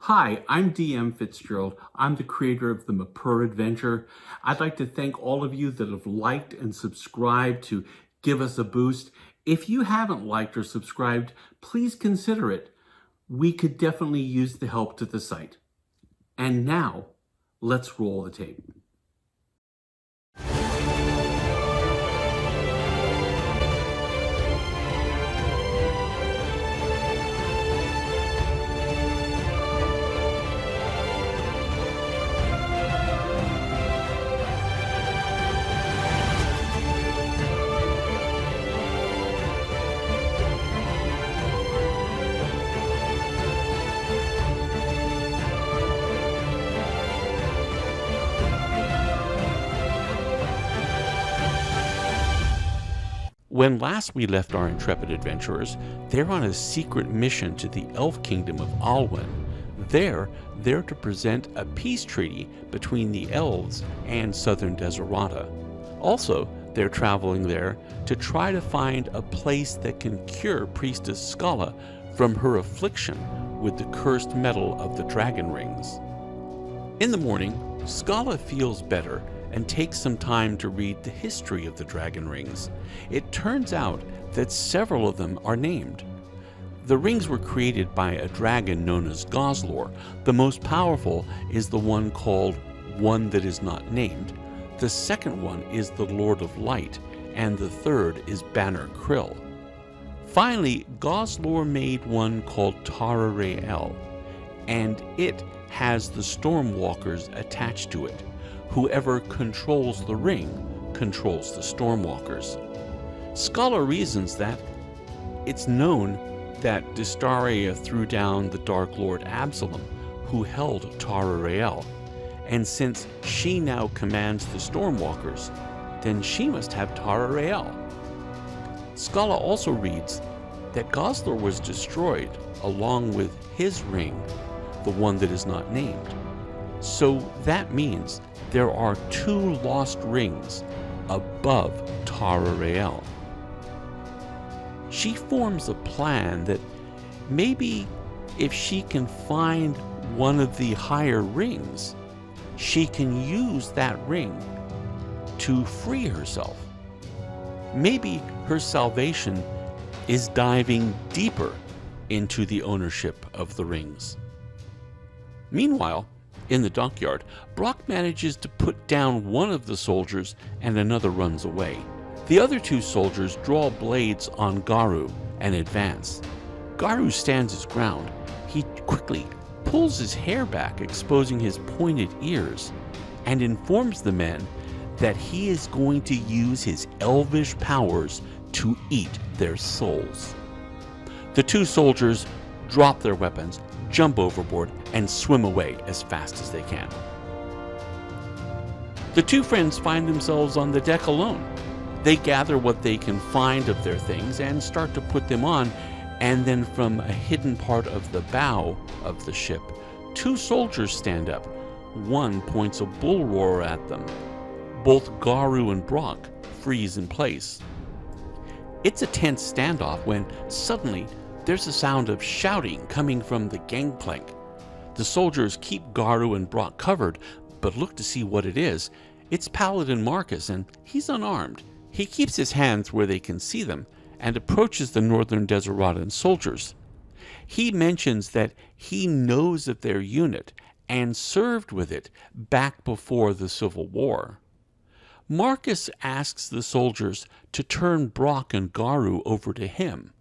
Hi, I'm DM Fitzgerald. I'm the creator of the Mper adventure. I'd like to thank all of you that have liked and subscribed to give us a boost. If you haven't liked or subscribed, please consider it. We could definitely use the help to the site. And now, let's roll the tape. When last we left our intrepid adventurers, they're on a secret mission to the elf kingdom of Alwyn. There, they're to present a peace treaty between the elves and southern Desiderata. Also, they're traveling there to try to find a place that can cure Priestess Scalla from her affliction with the cursed metal of the dragon rings. In the morning, Scalla feels better and takes some time to read the history of the dragon rings. It turns out that several of them are named. The rings were created by a dragon known as Gozlor. The most powerful is the one called One That Is Not Named. The second one is the Lord of Light, and the third is Banner Krill. Finally, Gozlor made one called Tara Rael, and it has the Stormwalkers attached to it. Whoever controls the ring controls the Stormwalkers. Scalla reasons that it's known that Distaria threw down the Dark Lord Absalom, who held Tara Rael, and since she now commands the Stormwalkers, then she must have Tara Rael. Scalla also reads that Gozlor was destroyed along with his ring, the One That Is Not Named. So that means there are two lost rings above Tara Rael. She forms a plan that maybe if she can find one of the higher rings, she can use that ring to free herself. Maybe her salvation is diving deeper into the ownership of the rings. Meanwhile, in the dockyard, Brock manages to put down one of the soldiers and another runs away. The other two soldiers draw blades on Garu and advance. Garu stands his ground. He quickly pulls his hair back, exposing his pointed ears, and informs the men that he is going to use his elvish powers to eat their souls. The two soldiers drop their weapons, jump overboard, and swim away as fast as they can. The two friends find themselves on the deck alone. They gather what they can find of their things and start to put them on, and then from a hidden part of the bow of the ship, two soldiers stand up. One points a bull roarer at them. Both Garu and Brock freeze in place. It's a tense standoff when suddenly there's a sound of shouting coming from the gangplank. The soldiers keep Garu and Brock covered, but look to see what it is. It's Paladin Marcus, and he's unarmed. He keeps his hands where they can see them and approaches the northern Desideratan soldiers. He mentions that he knows of their unit and served with it back before the Civil War. Marcus asks the soldiers to turn Brock and Garu over to him.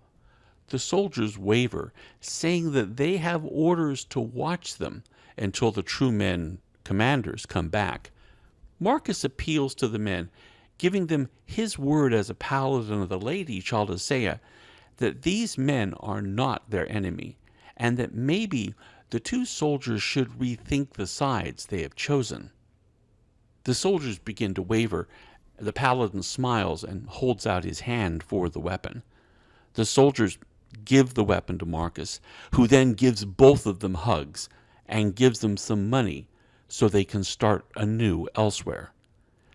The soldiers waver, saying that they have orders to watch them until the true men commanders come back. Marcus appeals to the men, giving them his word as a paladin of the Lady Chaldasea, that these men are not their enemy, and that maybe the two soldiers should rethink the sides they have chosen. The soldiers begin to waver. The paladin smiles and holds out his hand for the weapon. The soldiers give the weapon to Marcus, who then gives both of them hugs and gives them some money so they can start anew elsewhere.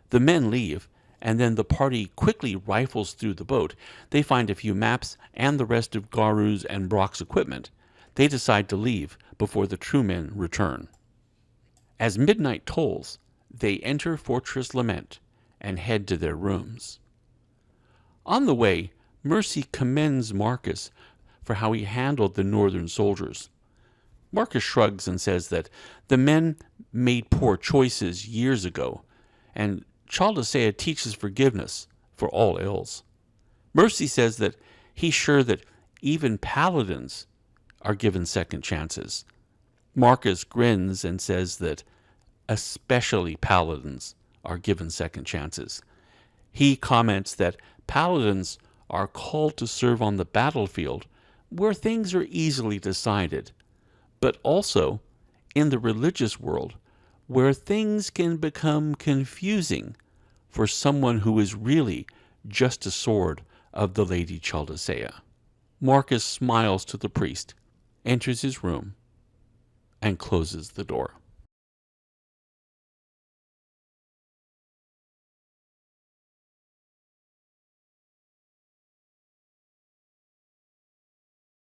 The men leave, and then the party quickly rifles through the boat. They find a few maps and the rest of Garu's and Brock's equipment. They decide to leave, before the true men return. As midnight tolls, they enter Fortress Lament and head to their rooms. On the way, Mercy commends Marcus for how he handled the northern soldiers. Marcus shrugs and says that the men made poor choices years ago, and Chaldasea teaches forgiveness for all ills. Mercy says that he's sure that even paladins are given second chances. Marcus grins and says that especially paladins are given second chances. He comments that paladins are called to serve on the battlefield where things are easily decided, but also in the religious world where things can become confusing for someone who is really just a sword of the Lady Chaldasea. Marcus smiles to the priest, enters his room, and closes the door.